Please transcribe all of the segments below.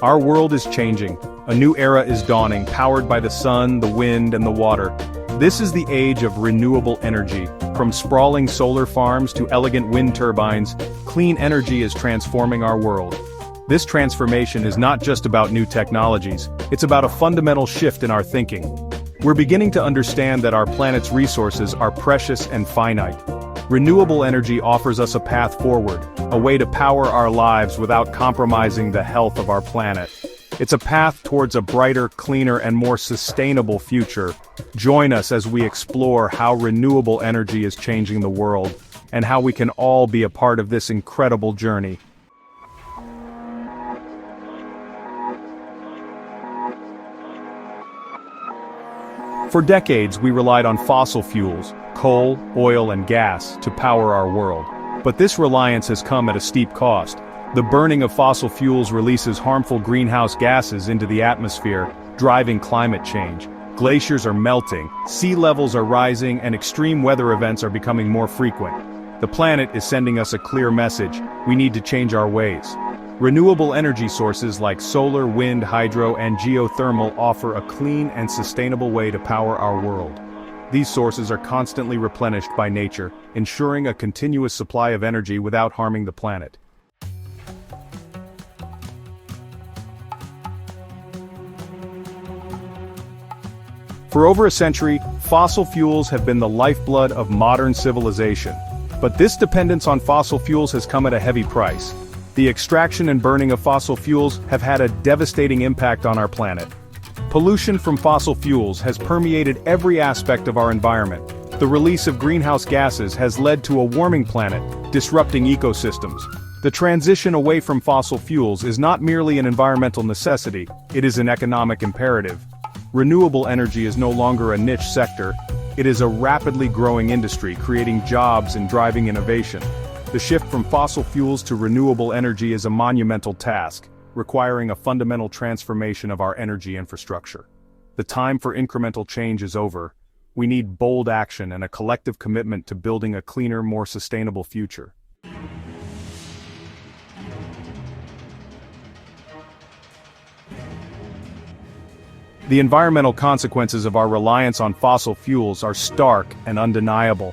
Our world is changing. A new era is dawning, powered by the sun, the wind, and the water. This is the age of renewable energy. From sprawling solar farms to elegant wind turbines, clean energy is transforming our world. This transformation is not just about new technologies, it's about a fundamental shift in our thinking. We're beginning to understand that our planet's resources are precious and finite. Renewable energy offers us a path forward, a way to power our lives without compromising the health of our planet. It's a path towards a brighter, cleaner, and more sustainable future. Join us as we explore how renewable energy is changing the world, and how we can all be a part of this incredible journey. For decades, we relied on fossil fuels, coal, oil, and gas, to power our world. But this reliance has come at a steep cost. The burning of fossil fuels releases harmful greenhouse gases into the atmosphere, driving climate change. Glaciers are melting, sea levels are rising, and extreme weather events are becoming more frequent. The planet is sending us a clear message: we need to change our ways. Renewable energy sources like solar, wind, hydro, and geothermal offer a clean and sustainable way to power our world. These sources are constantly replenished by nature, ensuring a continuous supply of energy without harming the planet. For over a century, fossil fuels have been the lifeblood of modern civilization. But this dependence on fossil fuels has come at a heavy price. The extraction and burning of fossil fuels have had a devastating impact on our planet. Pollution from fossil fuels has permeated every aspect of our environment. The release of greenhouse gases has led to a warming planet, disrupting ecosystems. The transition away from fossil fuels is not merely an environmental necessity, it is an economic imperative. Renewable energy is no longer a niche sector, it is a rapidly growing industry, creating jobs and driving innovation. The shift from fossil fuels to renewable energy is a monumental task, requiring a fundamental transformation of our energy infrastructure. The time for incremental change is over. We need bold action and a collective commitment to building a cleaner, more sustainable future. The environmental consequences of our reliance on fossil fuels are stark and undeniable.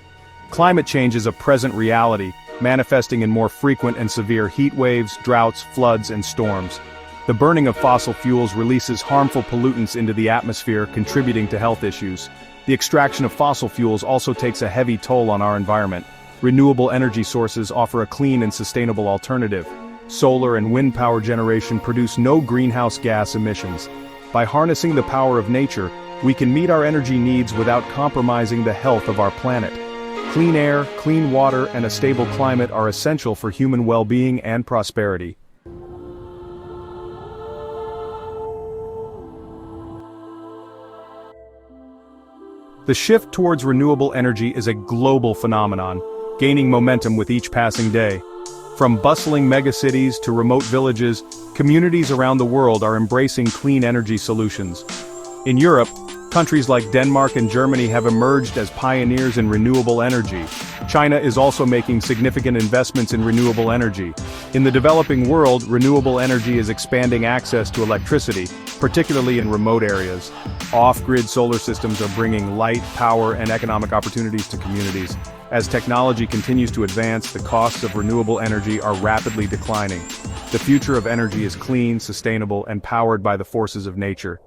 Climate change is a present reality, manifesting in more frequent and severe heat waves, droughts, floods, and storms. The burning of fossil fuels releases harmful pollutants into the atmosphere, contributing to health issues. The extraction of fossil fuels also takes a heavy toll on our environment. Renewable energy sources offer a clean and sustainable alternative. Solar and wind power generation produce no greenhouse gas emissions. By harnessing the power of nature, we can meet our energy needs without compromising the health of our planet. Clean air, clean water, and a stable climate are essential for human well-being and prosperity. The shift towards renewable energy is a global phenomenon, gaining momentum with each passing day. From bustling megacities to remote villages, communities around the world are embracing clean energy solutions. In Europe, countries like Denmark and Germany have emerged as pioneers in renewable energy. China is also making significant investments in renewable energy. In the developing world, renewable energy is expanding access to electricity, particularly in remote areas. Off-grid solar systems are bringing light, power, and economic opportunities to communities. As technology continues to advance, the costs of renewable energy are rapidly declining. The future of energy is clean, sustainable, and powered by the forces of nature.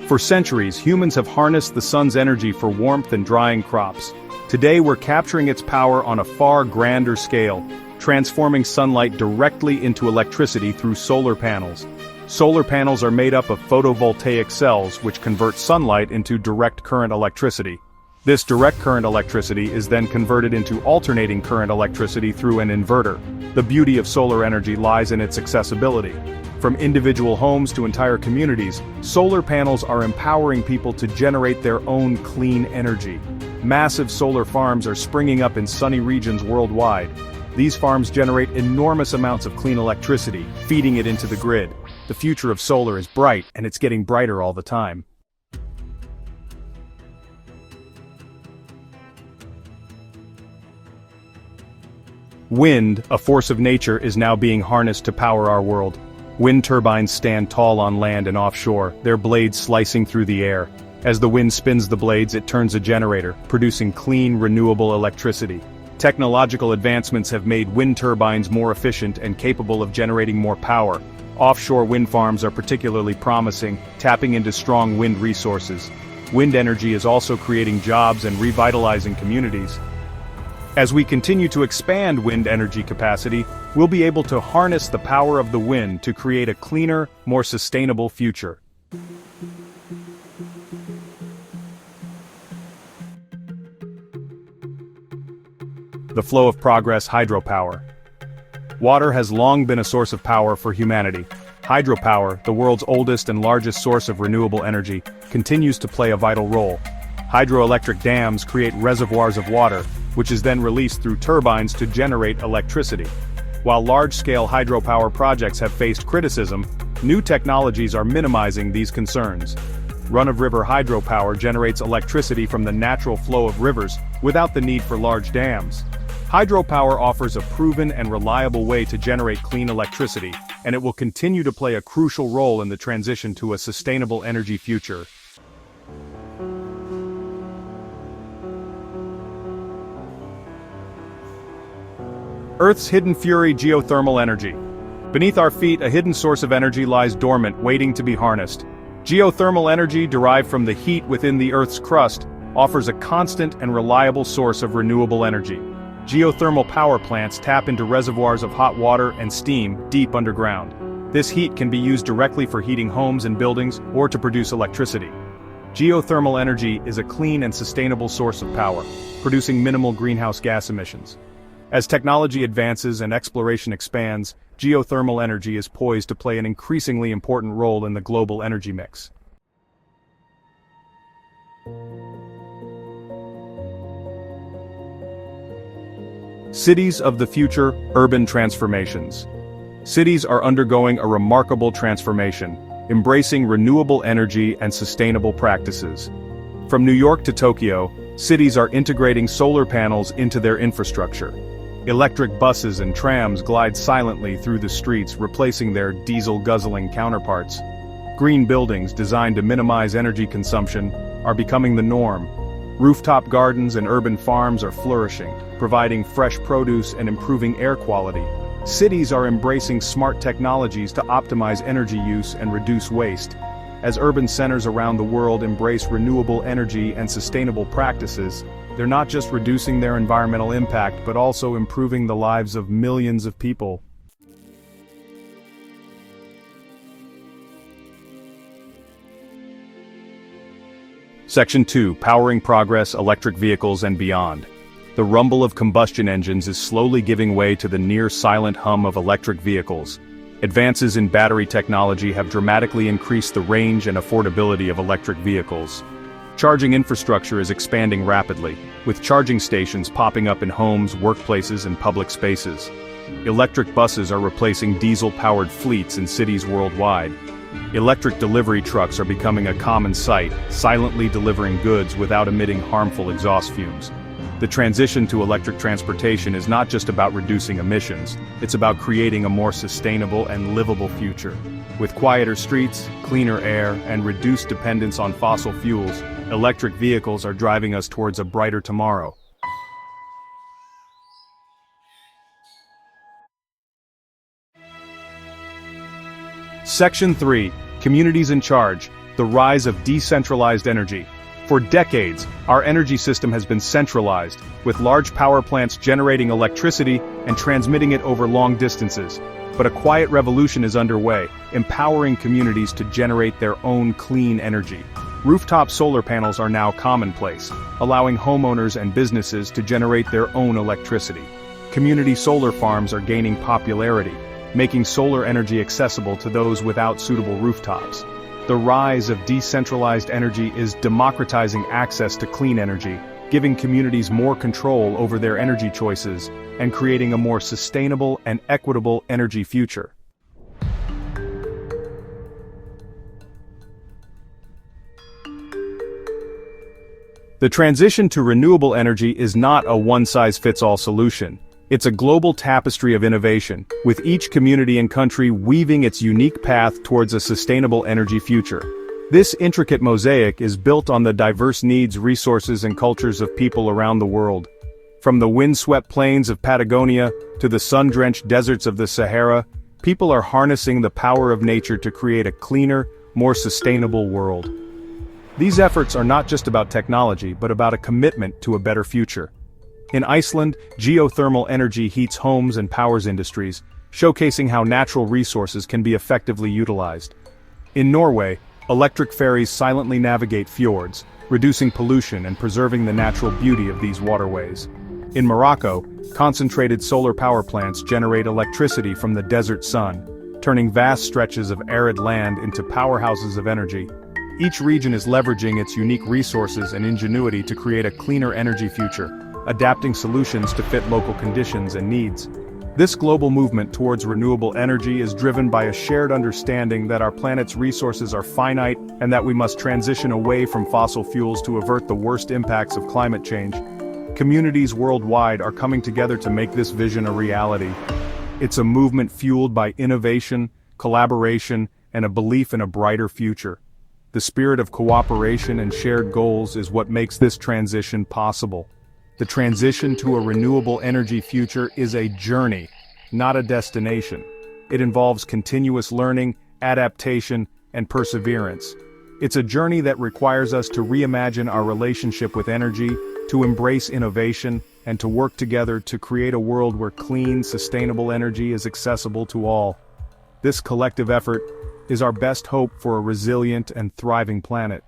For centuries, humans have harnessed the sun's energy for warmth and drying crops. Today we're capturing its power on a far grander scale, transforming sunlight directly into electricity through solar panels. Solar panels are made up of photovoltaic cells which convert sunlight into direct current electricity. This direct current electricity is then converted into alternating current electricity through an inverter. The beauty of solar energy lies in its accessibility. From individual homes to entire communities, solar panels are empowering people to generate their own clean energy. Massive solar farms are springing up in sunny regions worldwide. These farms generate enormous amounts of clean electricity, feeding it into the grid. The future of solar is bright, and it's getting brighter all the time. Wind, a force of nature, is now being harnessed to power our world. Wind turbines stand tall on land and offshore, their blades slicing through the air. As the wind spins the blades, it turns a generator, producing clean, renewable electricity. Technological advancements have made wind turbines more efficient and capable of generating more power. Offshore wind farms are particularly promising, tapping into strong wind resources. Wind energy is also creating jobs and revitalizing communities. As we continue to expand wind energy capacity, we'll be able to harness the power of the wind to create a cleaner, more sustainable future. The flow of progress: hydropower. Water has long been a source of power for humanity. Hydropower, the world's oldest and largest source of renewable energy, continues to play a vital role. Hydroelectric dams create reservoirs of water, which is then released through turbines to generate electricity. While large-scale hydropower projects have faced criticism, new technologies are minimizing these concerns. Run-of-river hydropower generates electricity from the natural flow of rivers without the need for large dams. Hydropower offers a proven and reliable way to generate clean electricity, and it will continue to play a crucial role in the transition to a sustainable energy future. Earth's hidden fury: geothermal energy. Beneath our feet, a hidden source of energy lies dormant, waiting to be harnessed. Geothermal energy, derived from the heat within the Earth's crust, offers a constant and reliable source of renewable energy. Geothermal power plants tap into reservoirs of hot water and steam deep underground. This heat can be used directly for heating homes and buildings or to produce electricity. Geothermal energy is a clean and sustainable source of power, producing minimal greenhouse gas emissions. As technology advances and exploration expands, geothermal energy is poised to play an increasingly important role in the global energy mix. Cities of the future: urban transformations. Cities are undergoing a remarkable transformation, embracing renewable energy and sustainable practices. From New York to Tokyo, cities are integrating solar panels into their infrastructure. Electric buses and trams glide silently through the streets, replacing their diesel-guzzling counterparts. Green buildings designed to minimize energy consumption are becoming the norm. Rooftop gardens and urban farms are flourishing, providing fresh produce and improving air quality. Cities are embracing smart technologies to optimize energy use and reduce waste. As urban centers around the world embrace renewable energy and sustainable practices, they're not just reducing their environmental impact but also improving the lives of millions of people. Section 2: Powering Progress, Electric Vehicles and Beyond. The rumble of combustion engines is slowly giving way to the near-silent hum of electric vehicles. Advances in battery technology have dramatically increased the range and affordability of electric vehicles. Charging infrastructure is expanding rapidly, with charging stations popping up in homes, workplaces, and public spaces. Electric buses are replacing diesel-powered fleets in cities worldwide. Electric delivery trucks are becoming a common sight, silently delivering goods without emitting harmful exhaust fumes. The transition to electric transportation is not just about reducing emissions, it's about creating a more sustainable and livable future. With quieter streets, cleaner air, and reduced dependence on fossil fuels, electric vehicles are driving us towards a brighter tomorrow. Section 3: Communities in Charge, the Rise of Decentralized Energy. For decades, our energy system has been centralized, with large power plants generating electricity and transmitting it over long distances. But a quiet revolution is underway, empowering communities to generate their own clean energy. Rooftop solar panels are now commonplace, allowing homeowners and businesses to generate their own electricity. Community solar farms are gaining popularity, making solar energy accessible to those without suitable rooftops. The rise of decentralized energy is democratizing access to clean energy, giving communities more control over their energy choices, and creating a more sustainable and equitable energy future. The transition to renewable energy is not a one-size-fits-all solution. It's a global tapestry of innovation, with each community and country weaving its unique path towards a sustainable energy future. This intricate mosaic is built on the diverse needs, resources, and cultures of people around the world. From the windswept plains of Patagonia to the sun-drenched deserts of the Sahara, people are harnessing the power of nature to create a cleaner, more sustainable world. These efforts are not just about technology, but about a commitment to a better future. In Iceland, geothermal energy heats homes and powers industries, showcasing how natural resources can be effectively utilized. In Norway, electric ferries silently navigate fjords, reducing pollution and preserving the natural beauty of these waterways. In Morocco, concentrated solar power plants generate electricity from the desert sun, turning vast stretches of arid land into powerhouses of energy. Each region is leveraging its unique resources and ingenuity to create a cleaner energy future, adapting solutions to fit local conditions and needs. This global movement towards renewable energy is driven by a shared understanding that our planet's resources are finite and that we must transition away from fossil fuels to avert the worst impacts of climate change. Communities worldwide are coming together to make this vision a reality. It's a movement fueled by innovation, collaboration, and a belief in a brighter future. The spirit of cooperation and shared goals is what makes this transition possible. The transition to a renewable energy future is a journey, not a destination. It involves continuous learning, adaptation, and perseverance. It's a journey that requires us to reimagine our relationship with energy, to embrace innovation, and to work together to create a world where clean, sustainable energy is accessible to all. This collective effort is our best hope for a resilient and thriving planet.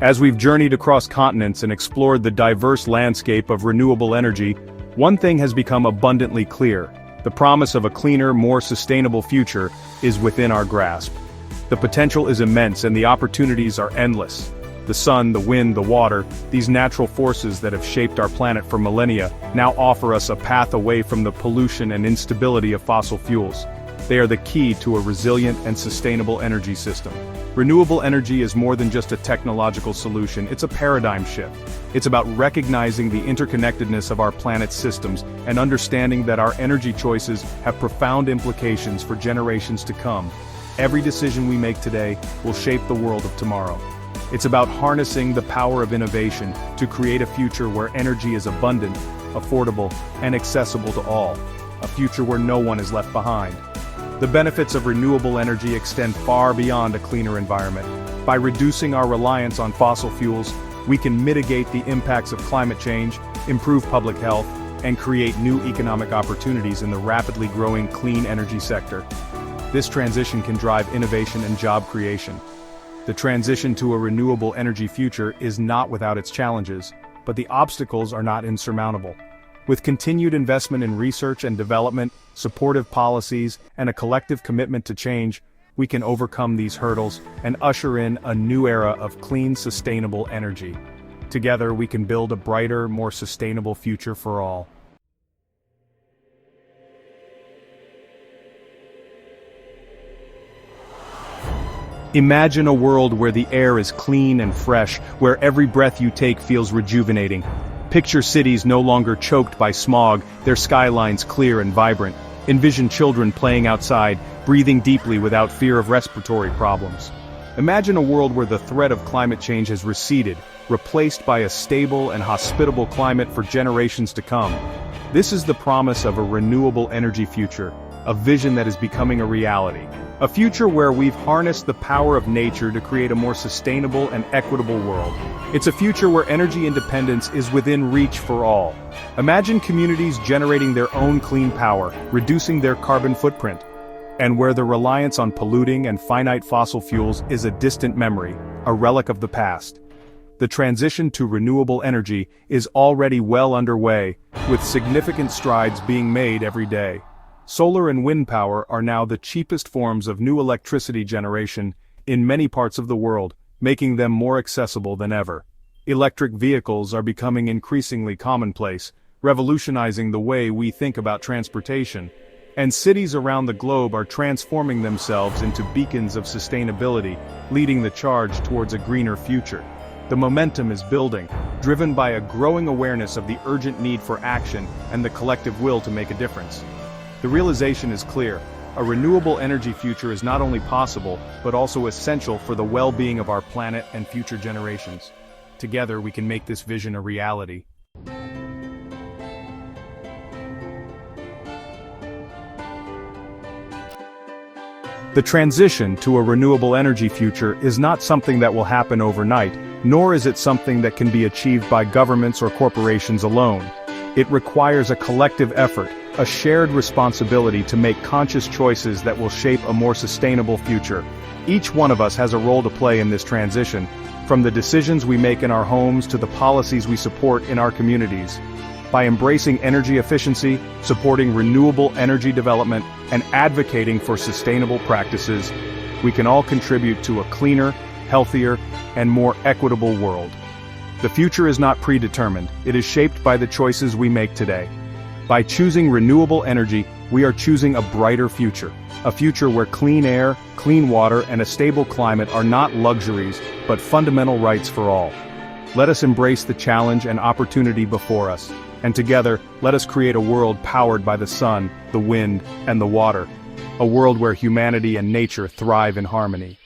As we've journeyed across continents and explored the diverse landscape of renewable energy, one thing has become abundantly clear: the promise of a cleaner, more sustainable future is within our grasp. The potential is immense and the opportunities are endless. The sun, the wind, the water, these natural forces that have shaped our planet for millennia, now offer us a path away from the pollution and instability of fossil fuels. They are the key to a resilient and sustainable energy system. Renewable energy is more than just a technological solution, it's a paradigm shift. It's about recognizing the interconnectedness of our planet's systems and understanding that our energy choices have profound implications for generations to come. Every decision we make today will shape the world of tomorrow. It's about harnessing the power of innovation to create a future where energy is abundant, affordable, and accessible to all. A future where no one is left behind. The benefits of renewable energy extend far beyond a cleaner environment. By reducing our reliance on fossil fuels, we can mitigate the impacts of climate change, improve public health, and create new economic opportunities in the rapidly growing clean energy sector. This transition can drive innovation and job creation. The transition to a renewable energy future is not without its challenges, but the obstacles are not insurmountable. With continued investment in research and development, supportive policies, and a collective commitment to change, we can overcome these hurdles and usher in a new era of clean, sustainable energy. Together, we can build a brighter, more sustainable future for all. Imagine a world where the air is clean and fresh, where every breath you take feels rejuvenating. Picture cities no longer choked by smog, their skylines clear and vibrant. Envision children playing outside, breathing deeply without fear of respiratory problems. Imagine a world where the threat of climate change has receded, replaced by a stable and hospitable climate for generations to come. This is the promise of a renewable energy future, a vision that is becoming a reality. A future where we've harnessed the power of nature to create a more sustainable and equitable world. It's a future where energy independence is within reach for all. Imagine communities generating their own clean power, reducing their carbon footprint, and where the reliance on polluting and finite fossil fuels is a distant memory, a relic of the past. The transition to renewable energy is already well underway, with significant strides being made every day. Solar and wind power are now the cheapest forms of new electricity generation in many parts of the world, making them more accessible than ever. Electric vehicles are becoming increasingly commonplace, revolutionizing the way we think about transportation. And cities around the globe are transforming themselves into beacons of sustainability, leading the charge towards a greener future. The momentum is building, driven by a growing awareness of the urgent need for action and the collective will to make a difference. The realization is clear: a renewable energy future is not only possible, but also essential for the well-being of our planet and future generations. Together, we can make this vision a reality. The transition to a renewable energy future is not something that will happen overnight, nor is it something that can be achieved by governments or corporations alone. It requires a collective effort, a shared responsibility to make conscious choices that will shape a more sustainable future. Each one of us has a role to play in this transition, from the decisions we make in our homes to the policies we support in our communities. By embracing energy efficiency, supporting renewable energy development, and advocating for sustainable practices, we can all contribute to a cleaner, healthier, and more equitable world. The future is not predetermined, it is shaped by the choices we make today. By choosing renewable energy, we are choosing a brighter future. A future where clean air, clean water, and a stable climate are not luxuries, but fundamental rights for all. Let us embrace the challenge and opportunity before us, and together, let us create a world powered by the sun, the wind, and the water. A world where humanity and nature thrive in harmony.